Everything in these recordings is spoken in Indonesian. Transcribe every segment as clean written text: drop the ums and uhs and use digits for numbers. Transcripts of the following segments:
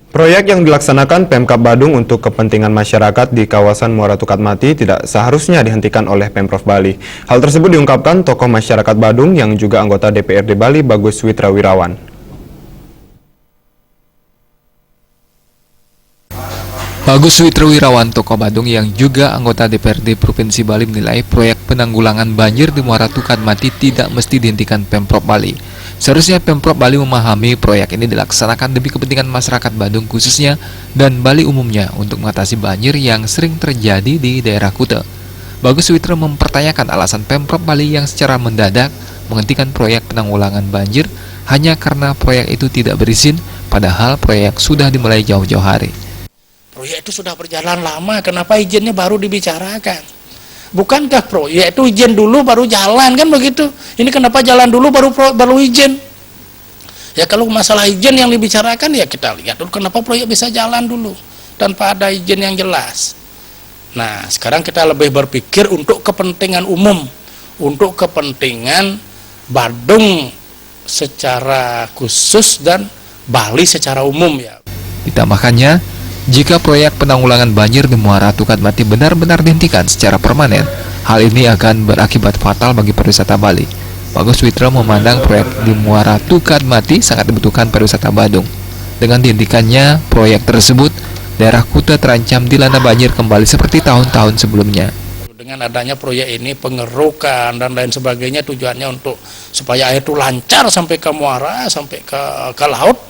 Proyek yang dilaksanakan Pemkab Badung untuk kepentingan masyarakat di kawasan Muara Tukatmati tidak seharusnya dihentikan oleh Pemprov Bali. Hal tersebut diungkapkan tokoh masyarakat Badung yang juga anggota DPRD Bali Bagus Witrawirawan. Bagus Witrawirawan, tokoh Badung yang juga anggota DPRD Provinsi Bali menilai proyek penanggulangan banjir di Muara Tukatmati tidak mesti dihentikan Pemprov Bali. Seharusnya Pemprov Bali memahami proyek ini dilaksanakan demi kepentingan masyarakat Badung khususnya dan Bali umumnya untuk mengatasi banjir yang sering terjadi di daerah Kuta. Bagus Witra mempertanyakan alasan Pemprov Bali yang secara mendadak menghentikan proyek penanggulangan banjir hanya karena proyek itu tidak berizin, padahal proyek sudah dimulai jauh-jauh hari. Proyek itu sudah berjalan lama, kenapa izinnya baru dibicarakan? Bukankah proyek itu izin dulu baru jalan, kan begitu? Ini kenapa jalan dulu baru izin? Ya kalau masalah izin yang dibicarakan ya kita lihat dulu kenapa proyek bisa jalan dulu tanpa ada izin yang jelas. Nah, sekarang kita lebih berpikir untuk kepentingan umum, untuk kepentingan Badung secara khusus dan Bali secara umum ya. Ditambahkannya, jika proyek penanggulangan banjir di Muara Tukatmati benar-benar dihentikan secara permanen, hal ini akan berakibat fatal bagi pariwisata Bali. Bagus Witra memandang proyek di Muara Tukatmati sangat dibutuhkan pariwisata Badung. Dengan dihentikannya proyek tersebut, daerah Kuta terancam dilanda banjir kembali seperti tahun-tahun sebelumnya. Dengan adanya proyek ini, pengerukan dan lain sebagainya tujuannya untuk supaya air itu lancar sampai ke muara, sampai ke laut.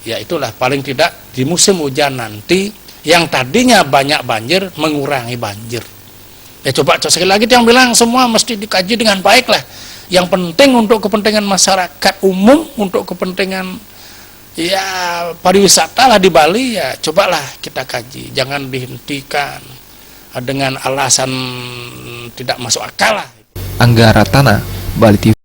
Ya itulah paling tidak di musim hujan nanti yang tadinya banyak banjir mengurangi banjir. Ya coba sekali lagi yang bilang semua mesti dikaji dengan baik lah. Yang penting untuk kepentingan masyarakat umum, untuk kepentingan ya pariwisata lah di Bali ya cobalah kita kaji. Jangan dihentikan dengan alasan tidak masuk akal lah. Angga Ratana, Bali TV.